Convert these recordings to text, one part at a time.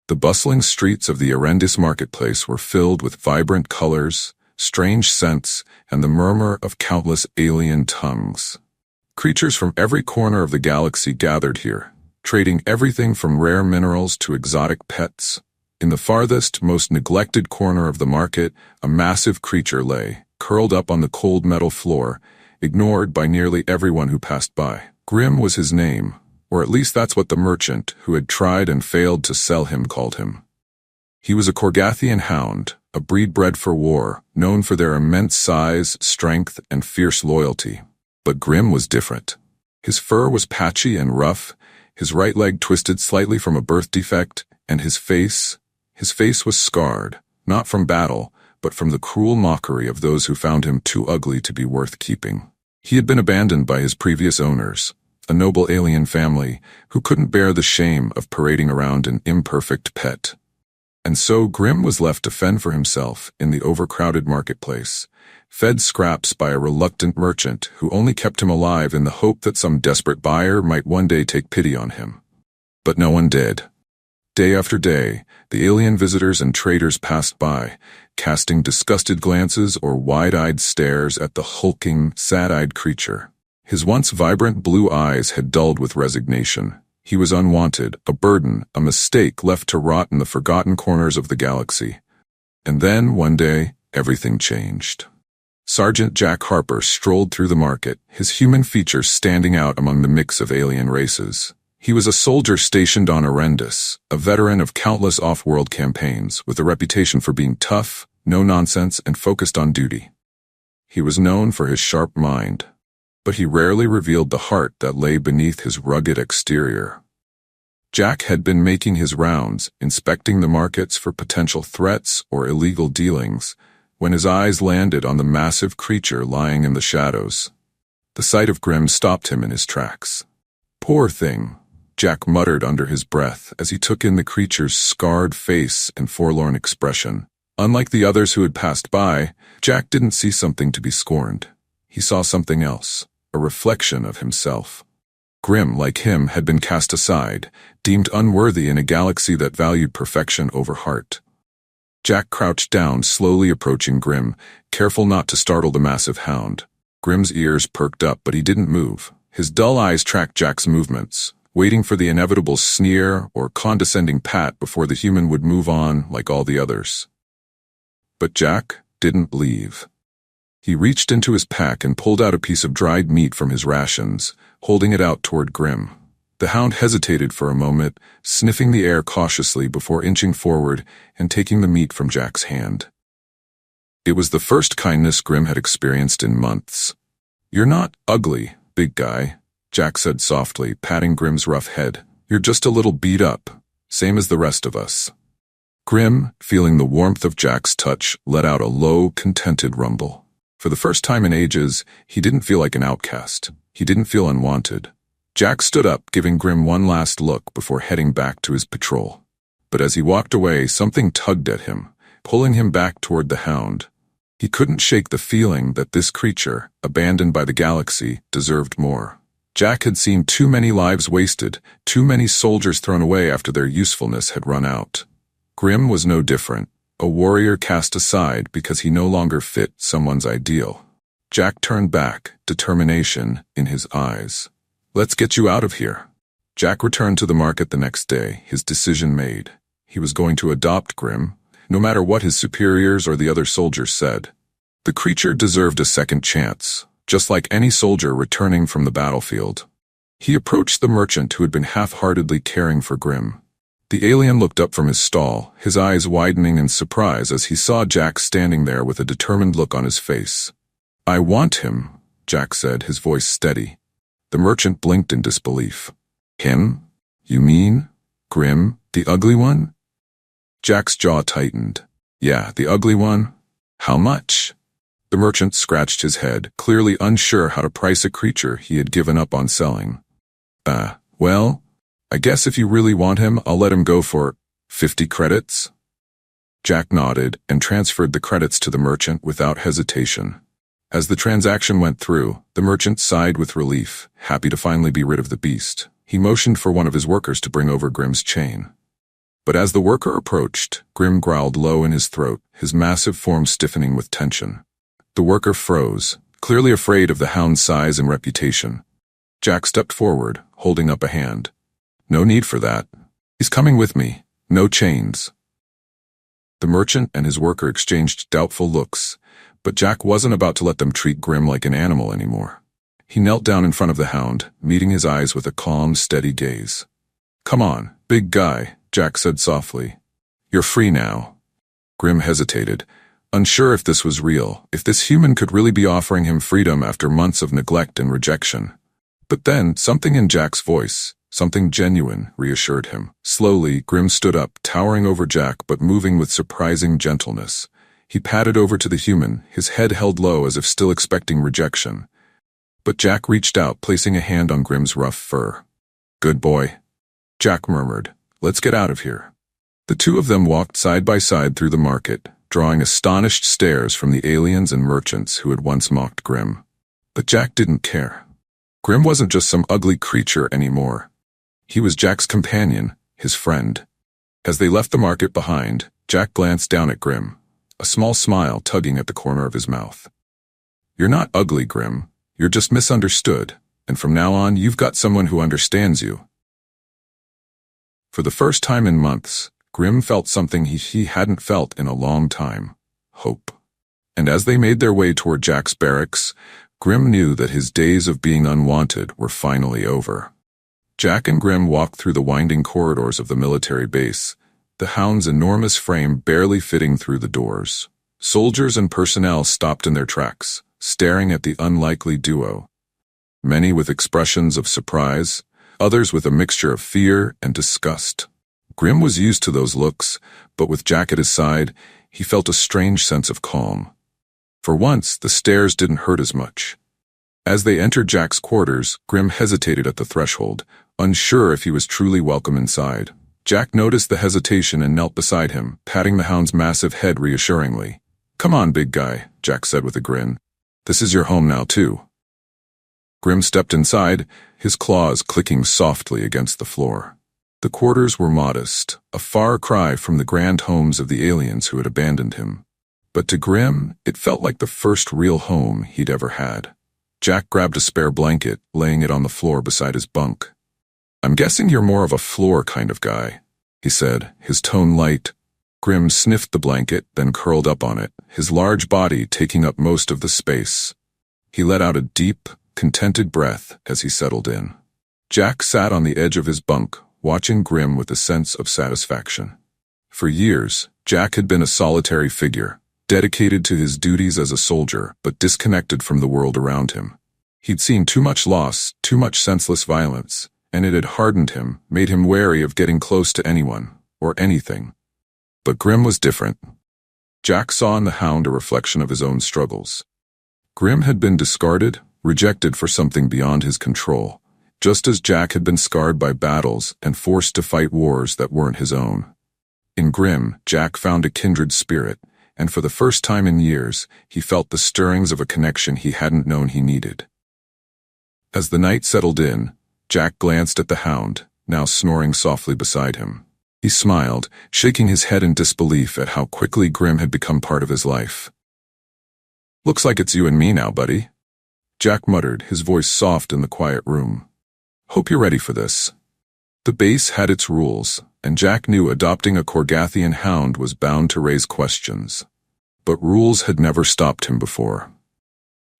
The bustling streets of the horrendous marketplace were filled with vibrant colors, strange scents, and the murmur of countless alien tongues. Creatures from every corner of the galaxy gathered here, trading everything from rare minerals to exotic pets. In the farthest, most neglected corner of the market, a massive creature lay, curled up on the cold metal floor, ignored by nearly everyone who passed by. Grim was his name, or at least that's what the merchant, who had tried and failed to sell him, called him. He was a Korgathian hound, a breed bred for war, known for their immense size, strength, and fierce loyalty. But Grim was different. His fur was patchy and rough, his right leg twisted slightly from a birth defect, and his face was scarred, not from battle, but from the cruel mockery of those who found him too ugly to be worth keeping. He had been abandoned by his previous owners, a noble alien family who couldn't bear the shame of parading around an imperfect pet. And so Grim was left to fend for himself in the overcrowded marketplace, fed scraps by a reluctant merchant who only kept him alive in the hope that some desperate buyer might one day take pity on him. But no one did. Day after day, the alien visitors and traders passed by, casting disgusted glances or wide-eyed stares at the hulking, sad-eyed creature. His once vibrant blue eyes had dulled with resignation. He was unwanted, a burden, a mistake left to rot in the forgotten corners of the galaxy. And then, one day, everything changed. Sergeant Jack Harper strolled through the market, his human features standing out among the mix of alien races. He was a soldier stationed on Arendis, a veteran of countless off-world campaigns, with a reputation for being tough, no-nonsense, and focused on duty. He was known for his sharp mind, but he rarely revealed the heart that lay beneath his rugged exterior. Jack had been making his rounds, inspecting the markets for potential threats or illegal dealings, when his eyes landed on the massive creature lying in the shadows. The sight of Grim stopped him in his tracks. "Poor thing," Jack muttered under his breath as he took in the creature's scarred face and forlorn expression. Unlike the others who had passed by, Jack didn't see something to be scorned. He saw something else, a reflection of himself. Grim, like him, had been cast aside, deemed unworthy in a galaxy that valued perfection over heart. Jack crouched down, slowly approaching Grim, careful not to startle the massive hound. Grim's ears perked up, but he didn't move. His dull eyes tracked Jack's movements, waiting for the inevitable sneer or condescending pat before the human would move on like all the others. But Jack didn't leave. He reached into his pack and pulled out a piece of dried meat from his rations, holding it out toward Grim. The hound hesitated for a moment, sniffing the air cautiously before inching forward and taking the meat from Jack's hand. It was the first kindness Grim had experienced in months. "You're not ugly, big guy," Jack said softly, patting Grim's rough head. "You're just a little beat up, same as the rest of us." Grim, feeling the warmth of Jack's touch, let out a low, contented rumble. For the first time in ages, he didn't feel like an outcast. He didn't feel unwanted. Jack stood up, giving Grim one last look before heading back to his patrol. But as he walked away, something tugged at him, pulling him back toward the hound. He couldn't shake the feeling that this creature, abandoned by the galaxy, deserved more. Jack had seen too many lives wasted, too many soldiers thrown away after their usefulness had run out. Grim was no different, a warrior cast aside because he no longer fit someone's ideal. Jack turned back, determination in his eyes. "Let's get you out of here." Jack returned to the market the next day, his decision made. He was going to adopt Grim, no matter what his superiors or the other soldiers said. The creature deserved a second chance, just like any soldier returning from the battlefield. He approached the merchant who had been half-heartedly caring for Grim. The alien looked up from his stall, his eyes widening in surprise as he saw Jack standing there with a determined look on his face. "I want him," Jack said, his voice steady. The merchant blinked in disbelief. "Him? You mean? Grim, the ugly one?" Jack's jaw tightened. "Yeah, the ugly one. How much?" The merchant scratched his head, clearly unsure how to price a creature he had given up on selling. Well, I guess if you really want him, I'll let him go for 50 credits." Jack nodded and transferred the credits to the merchant without hesitation. As the transaction went through, the merchant sighed with relief, happy to finally be rid of the beast. He motioned for one of his workers to bring over Grim's chain. But as the worker approached, Grim growled low in his throat, his massive form stiffening with tension. The worker froze, clearly afraid of the hound's size and reputation. Jack stepped forward, holding up a hand. "No need for that. He's coming with me. No chains." The merchant and his worker exchanged doubtful looks, but Jack wasn't about to let them treat Grim like an animal anymore. He knelt down in front of the hound, meeting his eyes with a calm, steady gaze. "Come on, big guy," Jack said softly. "You're free now." Grim hesitated, unsure if this was real, if this human could really be offering him freedom after months of neglect and rejection. But then, something in Jack's voice, something genuine, reassured him. Slowly, Grim stood up, towering over Jack but moving with surprising gentleness. He padded over to the human, his head held low as if still expecting rejection. But Jack reached out, placing a hand on Grim's rough fur. "Good boy," Jack murmured. "Let's get out of here." The two of them walked side by side through the market, drawing astonished stares from the aliens and merchants who had once mocked Grim. But Jack didn't care. Grim wasn't just some ugly creature anymore. He was Jack's companion, his friend. As they left the market behind, Jack glanced down at Grim, a small smile tugging at the corner of his mouth. "You're not ugly, Grim. You're just misunderstood, and from now on you've got someone who understands you." For the first time in months, Grim felt something he hadn't felt in a long time: hope. And as they made their way toward Jack's barracks, Grim knew that his days of being unwanted were finally over. Jack and Grim walked through the winding corridors of the military base, the hound's enormous frame barely fitting through the doors. Soldiers and personnel stopped in their tracks, staring at the unlikely duo. Many with expressions of surprise, others with a mixture of fear and disgust. Grim was used to those looks, but with Jack at his side, he felt a strange sense of calm. For once, the stares didn't hurt as much. As they entered Jack's quarters, Grim hesitated at the threshold, unsure if he was truly welcome inside. Jack noticed the hesitation and knelt beside him, patting the hound's massive head reassuringly. "Come on, big guy," Jack said with a grin. "This is your home now, too." Grim stepped inside, his claws clicking softly against the floor. The quarters were modest, a far cry from the grand homes of the aliens who had abandoned him. But to Grim, it felt like the first real home he'd ever had. Jack grabbed a spare blanket, laying it on the floor beside his bunk. "I'm guessing you're more of a floor kind of guy," he said, his tone light. Grim sniffed the blanket, then curled up on it, his large body taking up most of the space. He let out a deep, contented breath as he settled in. Jack sat on the edge of his bunk, watching Grim with a sense of satisfaction. For years, Jack had been a solitary figure, dedicated to his duties as a soldier, but disconnected from the world around him. He'd seen too much loss, too much senseless violence, and it had hardened him, made him wary of getting close to anyone, or anything. But Grim was different. Jack saw in the hound a reflection of his own struggles. Grim had been discarded, rejected for something beyond his control, just as Jack had been scarred by battles and forced to fight wars that weren't his own. In Grim, Jack found a kindred spirit, and for the first time in years, he felt the stirrings of a connection he hadn't known he needed. As the night settled in, Jack glanced at the hound, now snoring softly beside him. He smiled, shaking his head in disbelief at how quickly Grim had become part of his life. "Looks like it's you and me now, buddy," Jack muttered, his voice soft in the quiet room. "Hope you're ready for this." The base had its rules, and Jack knew adopting a Korgathian hound was bound to raise questions. But rules had never stopped him before.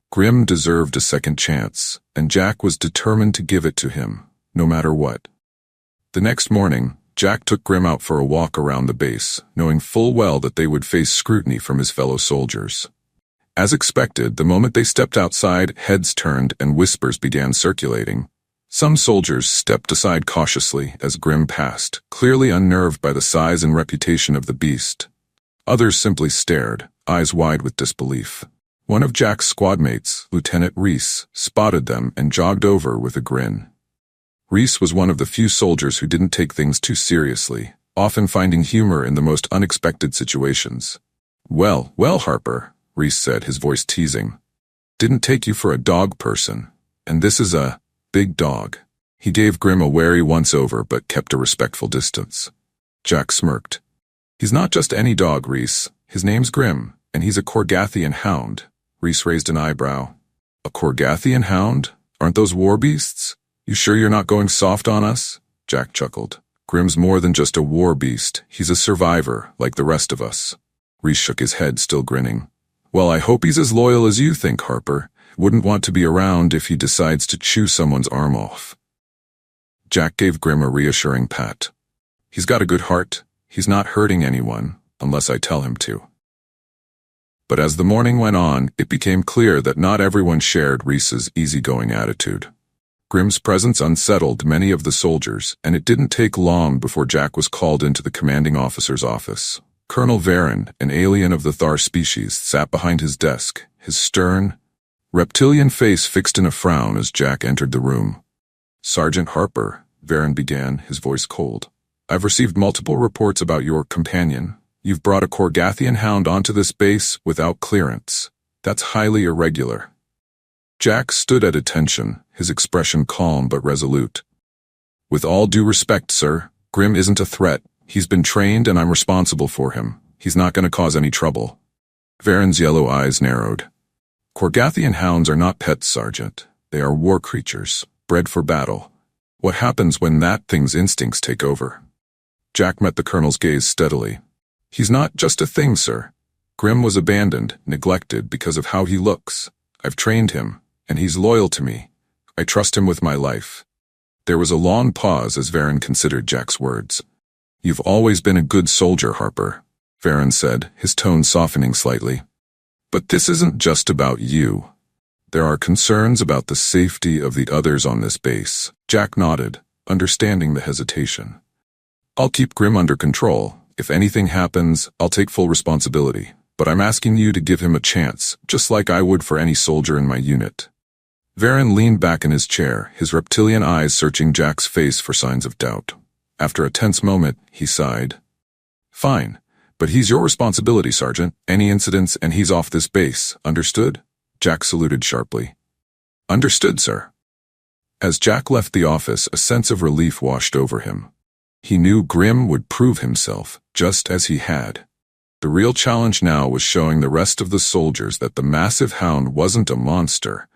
Grim deserved a second chance, and Jack was determined to give it to him, no matter what. The next morning, Jack took Grim out for a walk around the base, knowing full well that they would face scrutiny from his fellow soldiers. As expected, the moment they stepped outside, heads turned and whispers began circulating. Some soldiers stepped aside cautiously as Grim passed, clearly unnerved by the size and reputation of the beast. Others simply stared, eyes wide with disbelief. One of Jack's squadmates, Lieutenant Reese, spotted them and jogged over with a grin. Reese was one of the few soldiers who didn't take things too seriously, often finding humor in the most unexpected situations. Well, Harper," Reese said, his voice teasing. "Didn't take you for a dog person, and this is a big dog." He gave Grim a wary once-over but kept a respectful distance. Jack smirked. He's not just any dog, Reese. His name's Grim, and he's a Korgathian hound. Reese raised an eyebrow. A Korgathian hound? Aren't those war beasts? You sure you're not going soft on us? Jack chuckled. Grim's more than just a war beast. He's a survivor, like the rest of us. Reese shook his head, still grinning. Well, I hope he's as loyal as you think, Harper. Wouldn't want to be around if he decides to chew someone's arm off. Jack gave Grim a reassuring pat. He's got a good heart. He's not hurting anyone, unless I tell him to. But as the morning went on, it became clear that not everyone shared Reese's easygoing attitude. Grim's presence unsettled many of the soldiers, and it didn't take long before Jack was called into the commanding officer's office. Colonel Varen, an alien of the Thar species, sat behind his desk, his stern, reptilian face fixed in a frown as Jack entered the room. Sergeant Harper, Varen began, his voice cold. I've received multiple reports about your companion. You've brought a Korgathian hound onto this base without clearance. That's highly irregular. Jack stood at attention, his expression calm but resolute. With all due respect, sir, Grim isn't a threat. He's been trained and I'm responsible for him. He's not going to cause any trouble. Varen's yellow eyes narrowed. Korgathian hounds are not pets, Sergeant. They are war creatures, bred for battle. What happens when that thing's instincts take over? Jack met the colonel's gaze steadily. He's not just a thing, sir. Grim was abandoned, neglected because of how he looks. I've trained him, and he's loyal to me. I trust him with my life. There was a long pause as Varen considered Jack's words. You've always been a good soldier, Harper, Varen said, his tone softening slightly. But this isn't just about you. There are concerns about the safety of the others on this base. Jack nodded, understanding the hesitation. I'll keep Grim under control. If anything happens, I'll take full responsibility. But I'm asking you to give him a chance, just like I would for any soldier in my unit. Varen leaned back in his chair, his reptilian eyes searching Jack's face for signs of doubt. After a tense moment, he sighed. Fine, but he's your responsibility, Sergeant. Any incidents and he's off this base, understood? Jack saluted sharply. Understood, sir. As Jack left the office, a sense of relief washed over him. He knew Grim would prove himself, just as he had. The real challenge now was showing the rest of the soldiers that the massive hound wasn't a monster,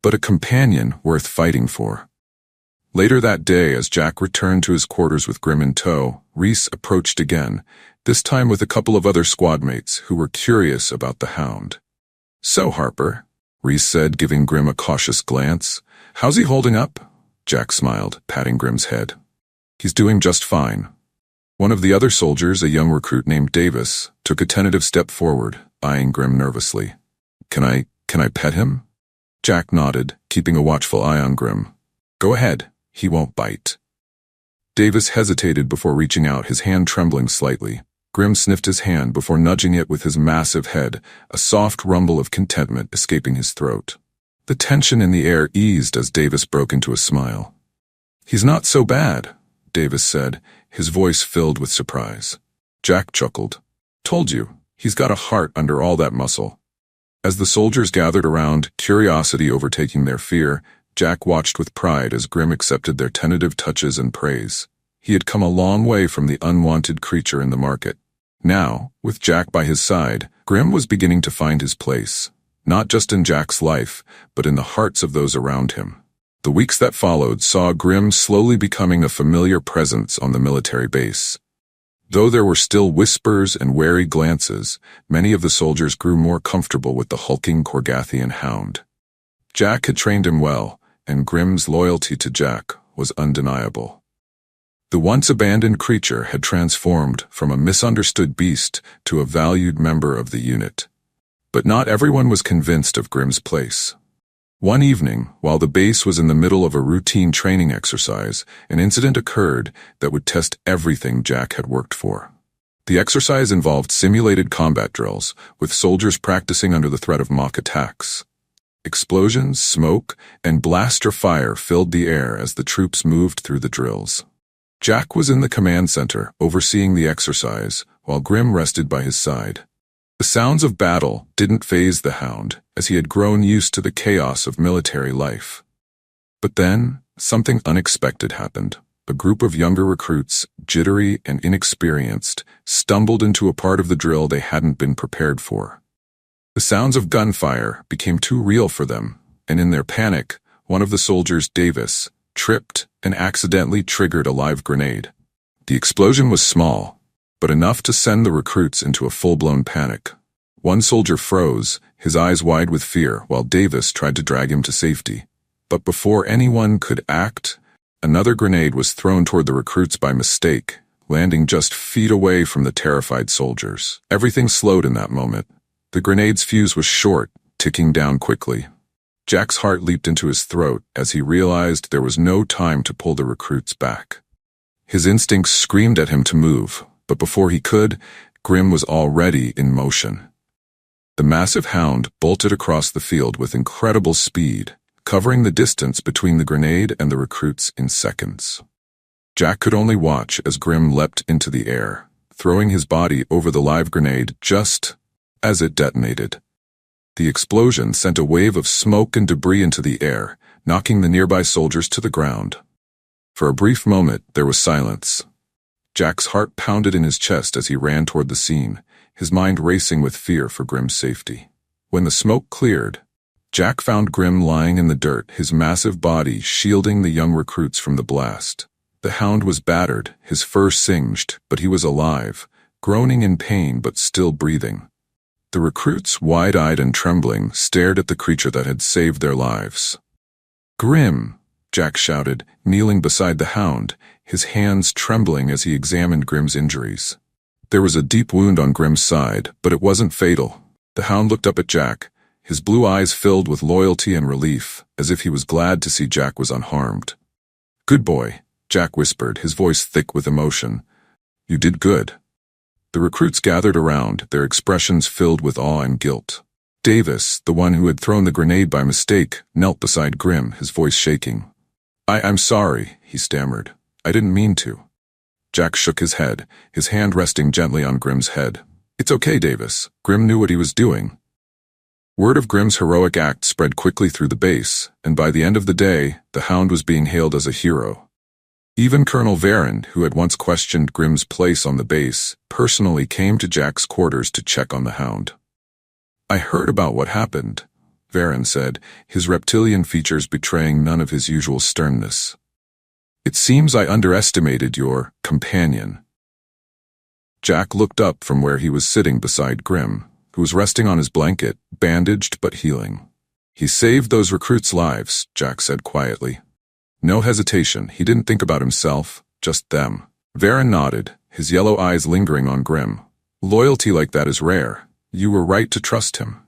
but a companion worth fighting for. Later that day, as Jack returned to his quarters with Grim in tow, Reese approached again, this time with a couple of other squad mates who were curious about the hound. So, Harper, Reese said, giving Grim a cautious glance. How's he holding up? Jack smiled, patting Grim's head. He's doing just fine. One of the other soldiers, a young recruit named Davis, took a tentative step forward, eyeing Grim nervously. Can I pet him? Jack nodded, keeping a watchful eye on Grim. Go ahead, he won't bite. Davis hesitated before reaching out, his hand trembling slightly. Grim sniffed his hand before nudging it with his massive head, a soft rumble of contentment escaping his throat. The tension in the air eased as Davis broke into a smile. He's not so bad, Davis said, his voice filled with surprise. Jack chuckled. Told you, he's got a heart under all that muscle. As the soldiers gathered around, curiosity overtaking their fear, Jack watched with pride as Grim accepted their tentative touches and praise. He had come a long way from the unwanted creature in the market. Now, with Jack by his side, Grim was beginning to find his place, not just in Jack's life, but in the hearts of those around him. The weeks that followed saw Grim slowly becoming a familiar presence on the military base. Though there were still whispers and wary glances, many of the soldiers grew more comfortable with the hulking Korgathian hound. Jack had trained him well, and Grim's loyalty to Jack was undeniable. The once abandoned creature had transformed from a misunderstood beast to a valued member of the unit. But not everyone was convinced of Grim's place. One evening, while the base was in the middle of a routine training exercise, an incident occurred that would test everything Jack had worked for. The exercise involved simulated combat drills, with soldiers practicing under the threat of mock attacks. Explosions, smoke, and blaster fire filled the air as the troops moved through the drills. Jack was in the command center, overseeing the exercise, while Grim rested by his side. The sounds of battle didn't faze the hound, as he had grown used to the chaos of military life. But then, something unexpected happened. a group of younger recruits, jittery and inexperienced, stumbled into a part of the drill they hadn't been prepared for. The sounds of gunfire became too real for them, and in their panic, one of the soldiers, Davis, tripped and accidentally triggered a live grenade. The explosion was small, but enough to send the recruits into a full-blown panic. One soldier froze, his eyes wide with fear, while Davis tried to drag him to safety. But before anyone could act, another grenade was thrown toward the recruits by mistake, landing just feet away from the terrified soldiers. Everything slowed in that moment. The grenade's fuse was short, ticking down quickly. Jack's heart leaped into his throat as he realized there was no time to pull the recruits back. His instincts screamed at him to move, but before he could, Grim was already in motion. The massive hound bolted across the field with incredible speed, covering the distance between the grenade and the recruits in seconds. Jack could only watch as Grim leapt into the air, throwing his body over the live grenade just as it detonated. The explosion sent a wave of smoke and debris into the air, knocking the nearby soldiers to the ground. For a brief moment, there was silence. Jack's heart pounded in his chest as he ran toward the scene, his mind racing with fear for Grim's safety. When the smoke cleared, Jack found Grim lying in the dirt, his massive body shielding the young recruits from the blast. The hound was battered, his fur singed, but he was alive, groaning in pain but still breathing. The recruits, wide-eyed and trembling, stared at the creature that had saved their lives. "Grim!" Jack shouted, kneeling beside the hound, his hands trembling as he examined Grim's injuries. There was a deep wound on Grim's side, but it wasn't fatal. The hound looked up at Jack, his blue eyes filled with loyalty and relief, as if he was glad to see Jack was unharmed. "Good boy," Jack whispered, his voice thick with emotion. "You did good." The recruits gathered around, their expressions filled with awe and guilt. Davis, the one who had thrown the grenade by mistake, knelt beside Grim, his voice shaking. I'm sorry," he stammered. "I didn't mean to." Jack shook his head, his hand resting gently on Grim's head. "It's okay, Davis." Grim knew what he was doing. Word of Grim's heroic act spread quickly through the base, and by the end of the day, the hound was being hailed as a hero. Even Colonel Varen, who had once questioned Grim's place on the base, personally came to Jack's quarters to check on the hound. "I heard about what happened," Varen said, his reptilian features betraying none of his usual sternness. "It seems I underestimated your companion." Jack looked up from where he was sitting beside Grim, who was resting on his blanket, bandaged but healing. "He saved those recruits' lives," Jack said quietly. No hesitation, he didn't think about himself, just them. Varen nodded, his yellow eyes lingering on Grim. "Loyalty like that is rare. You were right to trust him."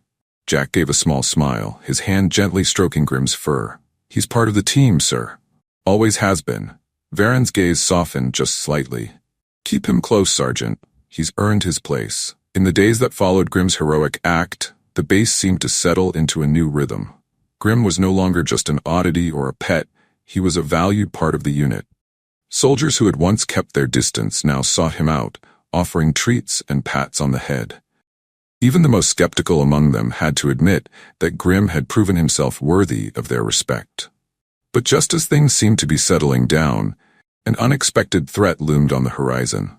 Jack gave a small smile, his hand gently stroking Grim's fur. "He's part of the team, sir. Always has been." Varen's gaze softened just slightly. "Keep him close, Sergeant. He's earned his place." In the days that followed Grim's heroic act, the base seemed to settle into a new rhythm. Grim was no longer just an oddity or a pet, he was a valued part of the unit. Soldiers who had once kept their distance now sought him out, offering treats and pats on the head. Even the most skeptical among them had to admit that Grim had proven himself worthy of their respect. But just as things seemed to be settling down, an unexpected threat loomed on the horizon.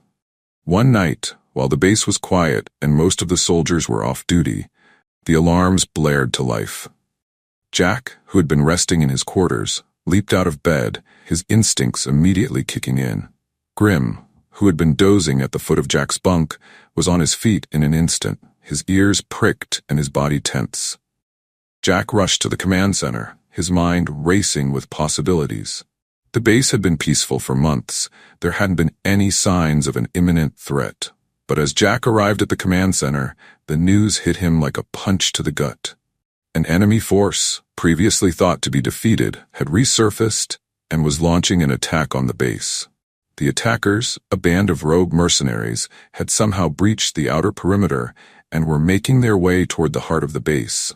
One night, while the base was quiet and most of the soldiers were off duty, the alarms blared to life. Jack, who had been resting in his quarters, leaped out of bed, his instincts immediately kicking in. Grim, who had been dozing at the foot of Jack's bunk, was on his feet in an instant, his ears pricked and his body tense. Jack rushed to the command center, his mind racing with possibilities. The base had been peaceful for months. There hadn't been any signs of an imminent threat. But as Jack arrived at the command center, the news hit him like a punch to the gut. An enemy force, previously thought to be defeated, had resurfaced and was launching an attack on the base. The attackers, a band of rogue mercenaries, had somehow breached the outer perimeter and were making their way toward the heart of the base.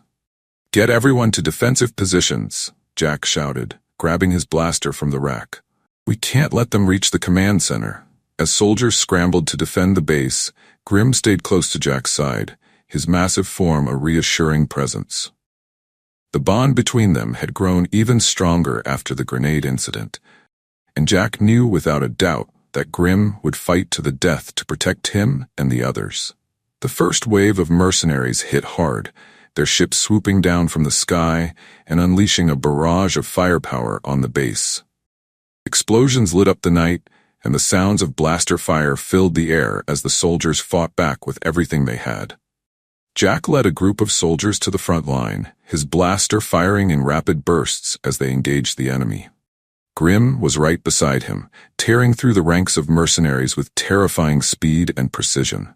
"Get everyone to defensive positions," Jack shouted, grabbing his blaster from the rack. "We can't let them reach the command center." As soldiers scrambled to defend the base, Grim stayed close to Jack's side, his massive form a reassuring presence. The bond between them had grown even stronger after the grenade incident. and Jack knew without a doubt that Grim would fight to the death to protect him and the others. The first wave of mercenaries hit hard, their ships swooping down from the sky and unleashing a barrage of firepower on the base. Explosions lit up the night, and the sounds of blaster fire filled the air as the soldiers fought back with everything they had. Jack led a group of soldiers to the front line, his blaster firing in rapid bursts as they engaged the enemy. Grim was right beside him, tearing through the ranks of mercenaries with terrifying speed and precision.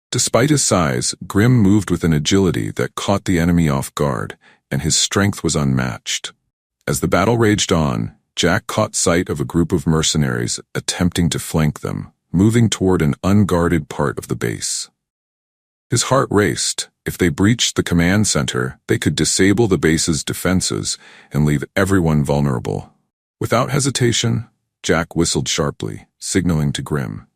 Despite his size, Grim moved with an agility that caught the enemy off guard, and his strength was unmatched. As the battle raged on, Jack caught sight of a group of mercenaries attempting to flank them, moving toward an unguarded part of the base. His heart raced. If they breached the command center, they could disable the base's defenses and leave everyone vulnerable. Without hesitation, Jack whistled sharply, signaling to Grim.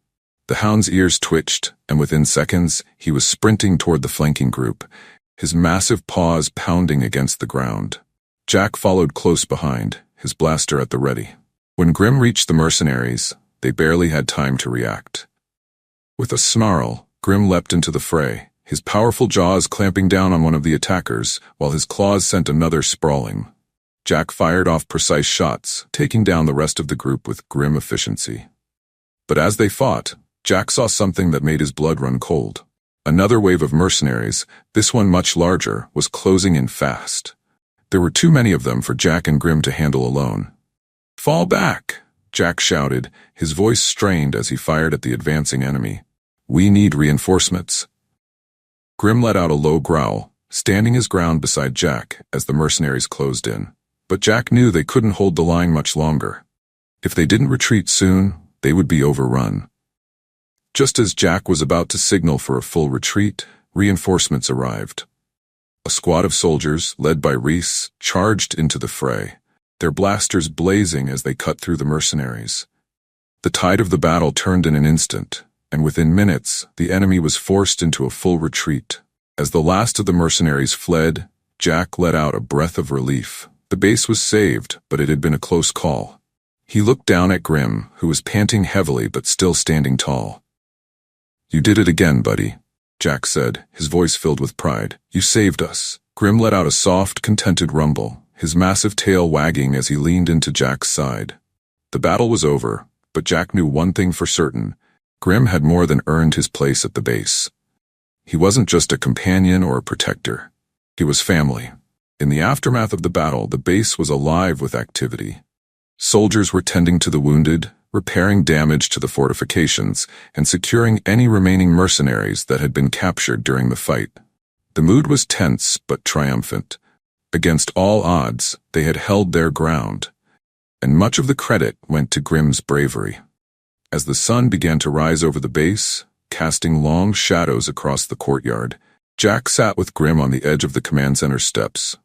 The hound's ears twitched, and within seconds, he was sprinting toward the flanking group, his massive paws pounding against the ground. Jack followed close behind, his blaster at the ready. When Grim reached the mercenaries, they barely had time to react. With a snarl, Grim leapt into the fray, his powerful jaws clamping down on one of the attackers, while his claws sent another sprawling. Jack fired off precise shots, taking down the rest of the group with grim efficiency. But as they fought, Jack saw something that made his blood run cold. Another wave of mercenaries, this one much larger, was closing in fast. There were too many of them for Jack and Grim to handle alone. "Fall back!" Jack shouted, his voice strained as he fired at the advancing enemy. "We need reinforcements." Grim let out a low growl, standing his ground beside Jack as the mercenaries closed in. But Jack knew they couldn't hold the line much longer. If they didn't retreat soon, they would be overrun. Just as Jack was about to signal for a full retreat, reinforcements arrived. A squad of soldiers, led by Reese, charged into the fray, their blasters blazing as they cut through the mercenaries. The tide of the battle turned in an instant, and within minutes, the enemy was forced into a full retreat. As the last of the mercenaries fled, Jack let out a breath of relief. The base was saved, but it had been a close call. He looked down at Grim, who was panting heavily but still standing tall. "You did it again, buddy," Jack said, his voice filled with pride. "You saved us." Grim let out a soft, contented rumble, his massive tail wagging as he leaned into Jack's side. The battle was over, but Jack knew one thing for certain. Grim had more than earned his place at the base. He wasn't just a companion or a protector. He was family. In the aftermath of the battle, the base was alive with activity. Soldiers were tending to the wounded, repairing damage to the fortifications, and securing any remaining mercenaries that had been captured during the fight. The mood was tense but triumphant. Against all odds, they had held their ground, and much of the credit went to Grim's bravery. As the sun began to rise over the base, casting long shadows across the courtyard, Jack sat with Grim on the edge of the command center steps.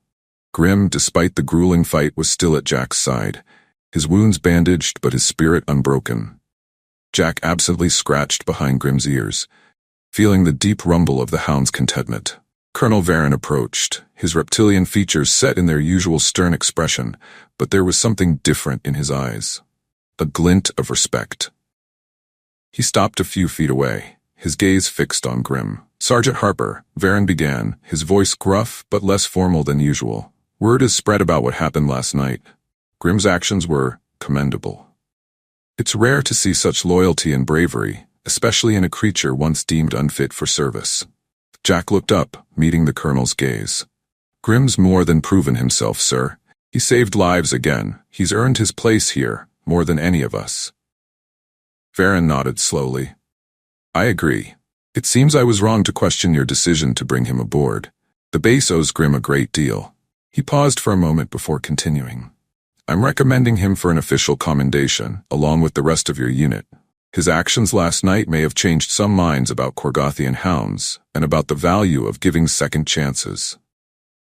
Grim, despite the grueling fight, was still at Jack's side, his wounds bandaged but his spirit unbroken. Jack absently scratched behind Grim's ears, feeling the deep rumble of the hound's contentment. Colonel Varen approached, his reptilian features set in their usual stern expression, but there was something different in his eyes. A glint of respect. He stopped a few feet away, his gaze fixed on Grim. "Sergeant Harper," Varen began, his voice gruff but less formal than usual. "Word is spread about what happened last night. Grim's actions were commendable. It's rare to see such loyalty and bravery, especially in a creature once deemed unfit for service." Jack looked up, meeting the colonel's gaze. "Grim's more than proven himself, sir. He saved lives again. He's earned his place here, more than any of us." Varen nodded slowly. "I agree. It seems I was wrong to question your decision to bring him aboard. The base owes Grim a great deal." He paused for a moment before continuing. "I'm recommending him for an official commendation, along with the rest of your unit. His actions last night may have changed some minds about Korgothian hounds, and about the value of giving second chances."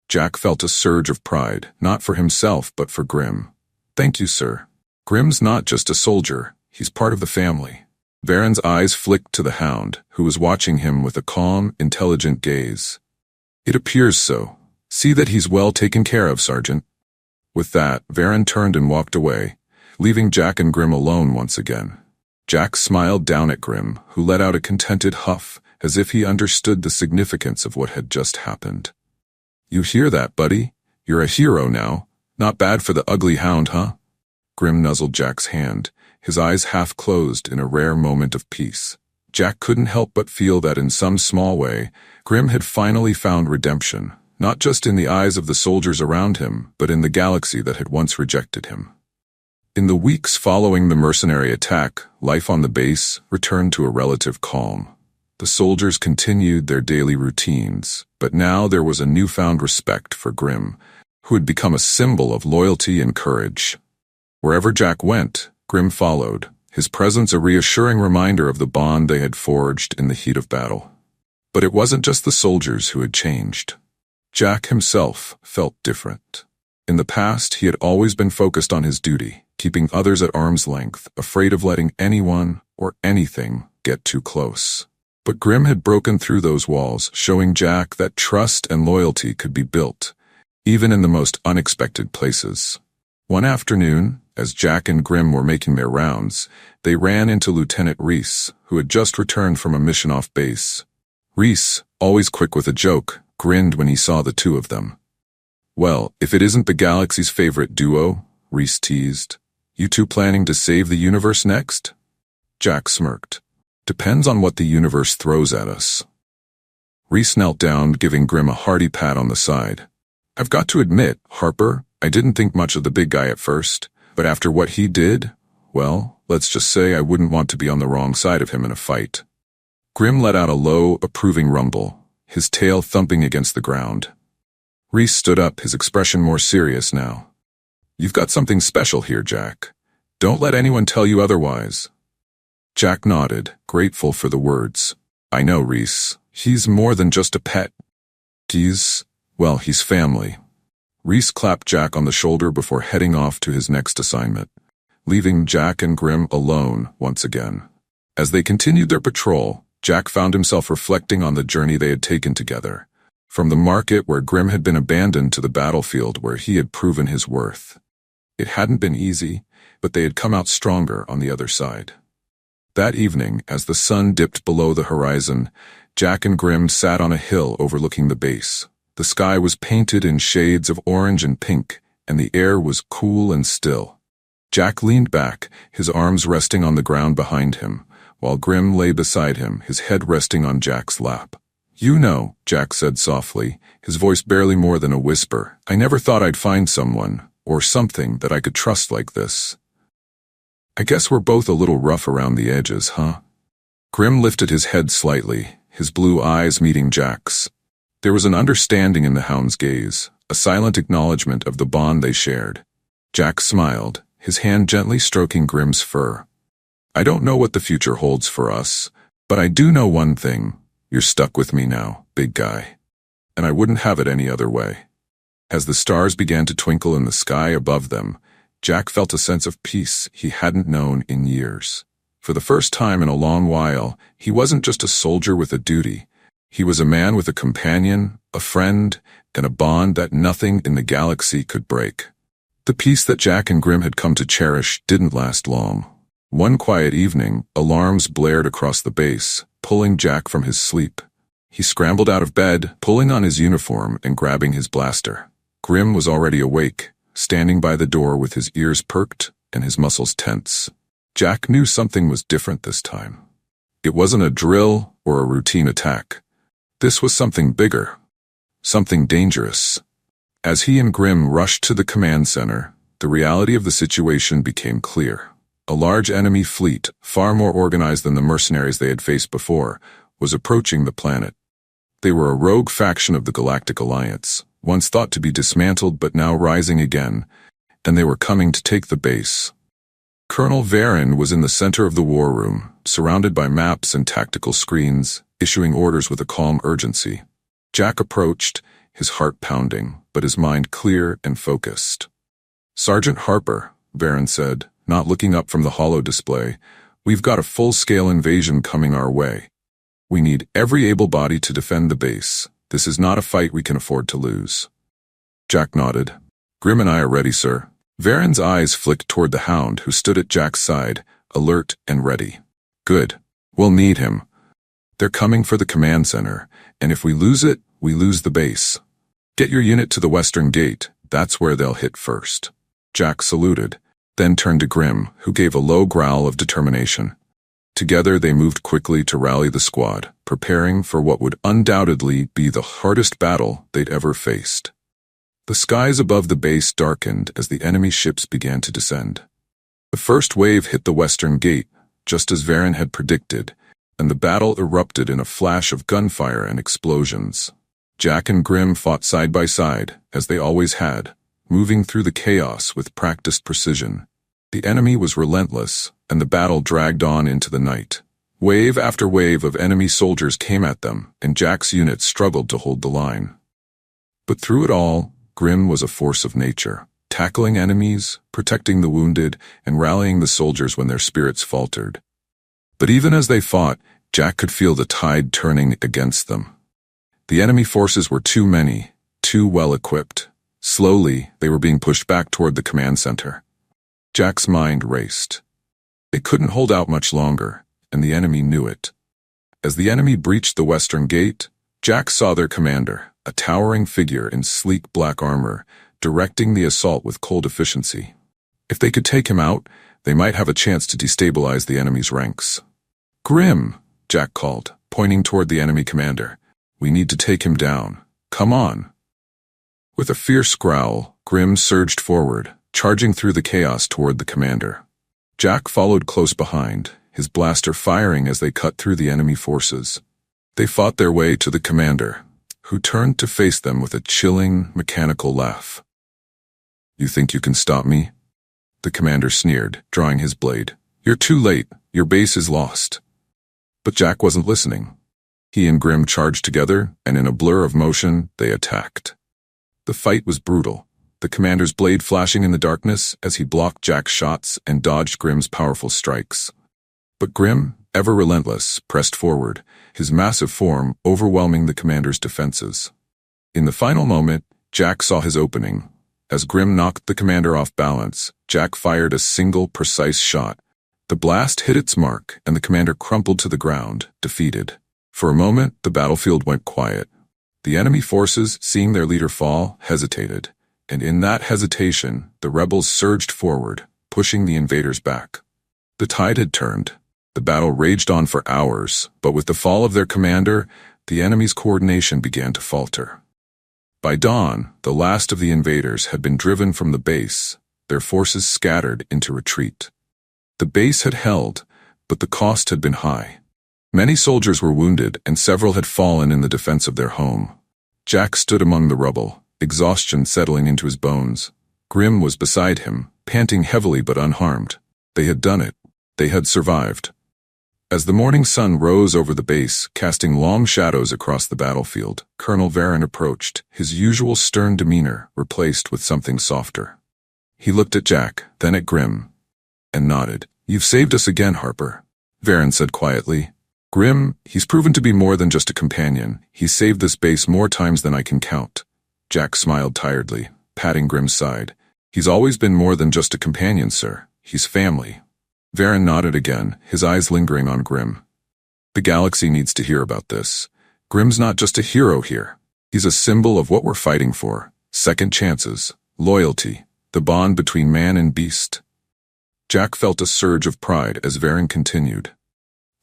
Jack felt a surge of pride, not for himself but for Grim. "Thank you, sir. Grim's not just a soldier, he's part of the family." Varen's eyes flicked to the hound, who was watching him with a calm, intelligent gaze. "It appears so. See that he's well taken care of, Sergeant." With that, Varen turned and walked away, leaving Jack and Grim alone once again. Jack smiled down at Grim, who let out a contented huff, as if he understood the significance of what had just happened. "You hear that, buddy? You're a hero now. Not bad for the ugly hound, huh?" Grim nuzzled Jack's hand, his eyes half closed in a rare moment of peace. Jack couldn't help but feel that in some small way, Grim had finally found redemption, not just in the eyes of the soldiers around him, but in the galaxy that had once rejected him. In the weeks following the mercenary attack, life on the base returned to a relative calm. The soldiers continued their daily routines, but now there was a newfound respect for Grim, who had become a symbol of loyalty and courage. Wherever Jack went, Grim followed, his presence a reassuring reminder of the bond they had forged in the heat of battle. But it wasn't just the soldiers who had changed. Jack himself felt different. In the past, he had always been focused on his duty, keeping others at arm's length, afraid of letting anyone or anything get too close. But Grim had broken through those walls, showing Jack that trust and loyalty could be built, even in the most unexpected places. One afternoon, as Jack and Grim were making their rounds, they ran into Lieutenant Reese, who had just returned from a mission off base. Reese, always quick with a joke, grinned when he saw the two of them. "Well, if it isn't the galaxy's favorite duo," Reese teased. "You two planning to save the universe next?" Jack smirked. "Depends on what the universe throws at us." Reese knelt down, giving Grim a hearty pat on the side. "I've got to admit, Harper, I didn't think much of the big guy at first, but after what he did, well, let's just say I wouldn't want to be on the wrong side of him in a fight." Grim let out a low, approving rumble, his tail thumping against the ground. Reese stood up, his expression more serious now. "You've got something special here, Jack. Don't let anyone tell you otherwise." Jack nodded, grateful for the words. "I know, Reese. He's more than just a pet. He's family." Reese clapped Jack on the shoulder before heading off to his next assignment, leaving Jack and Grim alone once again. As they continued their patrol, Jack found himself reflecting on the journey they had taken together, from the market where Grim had been abandoned to the battlefield where he had proven his worth. It hadn't been easy, but they had come out stronger on the other side. That evening, as the sun dipped below the horizon, Jack and Grim sat on a hill overlooking the base. The sky was painted in shades of orange and pink, and the air was cool and still. Jack leaned back, his arms resting on the ground behind him, while Grim lay beside him, his head resting on Jack's lap. "You know," Jack said softly, his voice barely more than a whisper, "I never thought I'd find someone, or something, that I could trust like this. I guess we're both a little rough around the edges, huh?" Grim lifted his head slightly, his blue eyes meeting Jack's. There was an understanding in the hound's gaze, a silent acknowledgement of the bond they shared. Jack smiled, his hand gently stroking Grim's fur. "I don't know what the future holds for us, but I do know one thing. You're stuck with me now, big guy. And I wouldn't have it any other way." As the stars began to twinkle in the sky above them, Jack felt a sense of peace he hadn't known in years. For the first time in a long while, he wasn't just a soldier with a duty. He was a man with a companion, a friend, and a bond that nothing in the galaxy could break. The peace that Jack and Grim had come to cherish didn't last long. One quiet evening, alarms blared across the base, pulling Jack from his sleep. He scrambled out of bed, pulling on his uniform and grabbing his blaster. Grim was already awake, standing by the door with his ears perked and his muscles tense. Jack knew something was different this time. It wasn't a drill or a routine attack. This was something bigger, something dangerous. As he and Grim rushed to the command center, the reality of the situation became clear. A large enemy fleet, far more organized than the mercenaries they had faced before, was approaching the planet. They were a rogue faction of the Galactic Alliance, once thought to be dismantled but now rising again, and they were coming to take the base. Colonel Varen was in the center of the war room, surrounded by maps and tactical screens, issuing orders with a calm urgency. Jack approached, his heart pounding, but his mind clear and focused. "Sergeant Harper," Varen said, not looking up from the holo display, "we've got a full-scale invasion coming our way. We need every able body to defend the base. This is not a fight we can afford to lose." Jack nodded. "Grim and I are ready, sir. Varen's eyes flicked toward the hound who stood at Jack's side, alert and ready. Good. We'll need him. They're coming for the command center, and if we lose it, we lose the base. Get your unit to the western gate, that's where they'll hit first. Jack saluted, then turned to Grim, who gave a low growl of determination. Together they moved quickly to rally the squad, preparing for what would undoubtedly be the hardest battle they'd ever faced. The skies above the base darkened as the enemy ships began to descend. The first wave hit the western gate, just as Varen had predicted, and the battle erupted in a flash of gunfire and explosions. Jack and Grim fought side by side, as they always had, moving through the chaos with practiced precision. The enemy was relentless, and the battle dragged on into the night. Wave after wave of enemy soldiers came at them, and Jack's unit struggled to hold the line. But through it all, Grim was a force of nature, tackling enemies, protecting the wounded, and rallying the soldiers when their spirits faltered. But even as they fought, Jack could feel the tide turning against them. The enemy forces were too many, too well equipped. Slowly, they were being pushed back toward the command center. Jack's mind raced. They couldn't hold out much longer, and the enemy knew it. As the enemy breached the western gate, Jack saw their commander, a towering figure in sleek black armor, directing the assault with cold efficiency. If they could take him out, they might have a chance to destabilize the enemy's ranks. "Grim," Jack called, pointing toward the enemy commander. "We need to take him down. Come on." With a fierce growl, Grim surged forward, charging through the chaos toward the commander. Jack followed close behind, his blaster firing as they cut through the enemy forces. They fought their way to the commander, who turned to face them with a chilling, mechanical laugh. "You think you can stop me?" The commander sneered, drawing his blade. "You're too late. Your base is lost." But Jack wasn't listening. He and Grim charged together, and in a blur of motion, they attacked. The fight was brutal, the commander's blade flashing in the darkness as he blocked Jack's shots and dodged Grim's powerful strikes. But Grim, ever relentless, pressed forward, his massive form overwhelming the commander's defenses. In the final moment, Jack saw his opening. As Grim knocked the commander off balance, Jack fired a single, precise shot. The blast hit its mark, and the commander crumpled to the ground, defeated. For a moment, the battlefield went quiet. The enemy forces, seeing their leader fall, hesitated, and in that hesitation, the rebels surged forward, pushing the invaders back. The tide had turned. The battle raged on for hours, but with the fall of their commander, the enemy's coordination began to falter. By dawn, the last of the invaders had been driven from the base, their forces scattered into retreat. The base had held, but the cost had been high. Many soldiers were wounded, and several had fallen in the defense of their home. Jack stood among the rubble, exhaustion settling into his bones. Grim was beside him, panting heavily but unharmed. They had done it. They had survived. As the morning sun rose over the base, casting long shadows across the battlefield, Colonel Varen approached, his usual stern demeanor replaced with something softer. He looked at Jack, then at Grim, and nodded. "You've saved us again, Harper," Varen said quietly. "Grim, he's proven to be more than just a companion. He's saved this base more times than I can count." Jack smiled tiredly, patting Grim's side. "He's always been more than just a companion, sir. He's family." Varen nodded again, his eyes lingering on Grim. "The galaxy needs to hear about this. Grim's not just a hero here. He's a symbol of what we're fighting for. Second chances, loyalty, the bond between man and beast." Jack felt a surge of pride as Varen continued.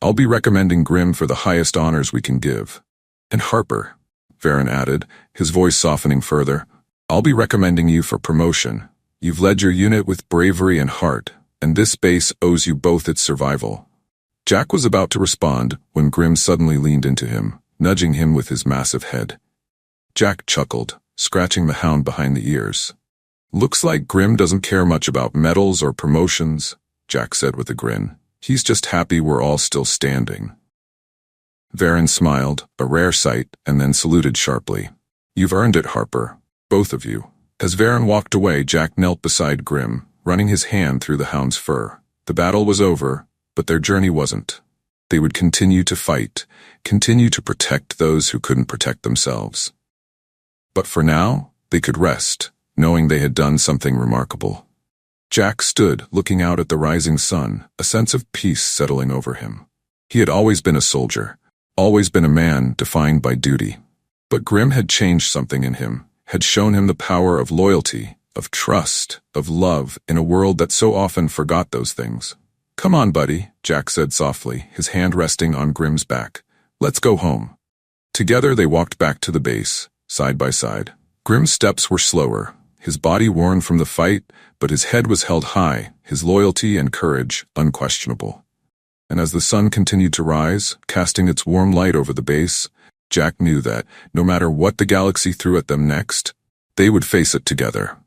"I'll be recommending Grim for the highest honors we can give. And Harper," Varen added, his voice softening further, "I'll be recommending you for promotion. You've led your unit with bravery and heart, and this base owes you both its survival." Jack was about to respond when Grim suddenly leaned into him, nudging him with his massive head. Jack chuckled, scratching the hound behind the ears. "Looks like Grim doesn't care much about medals or promotions," Jack said with a grin. "He's just happy we're all still standing." Varen smiled, a rare sight, and then saluted sharply. "You've earned it, Harper, both of you." As Varen walked away, Jack knelt beside Grim, running his hand through the hound's fur. The battle was over, but their journey wasn't. They would continue to fight, continue to protect those who couldn't protect themselves. But for now, they could rest, knowing they had done something remarkable. Jack stood, looking out at the rising sun, a sense of peace settling over him. He had always been a soldier, always been a man defined by duty. But Grim had changed something in him, had shown him the power of loyalty, of trust, of love in a world that so often forgot those things. "Come on, buddy," Jack said softly, his hand resting on Grim's back. "Let's go home." Together they walked back to the base, side by side. Grim's steps were slower, his body worn from the fight, but his head was held high, his loyalty and courage unquestionable. And as the sun continued to rise, casting its warm light over the base, Jack knew that, no matter what the galaxy threw at them next, they would face it together.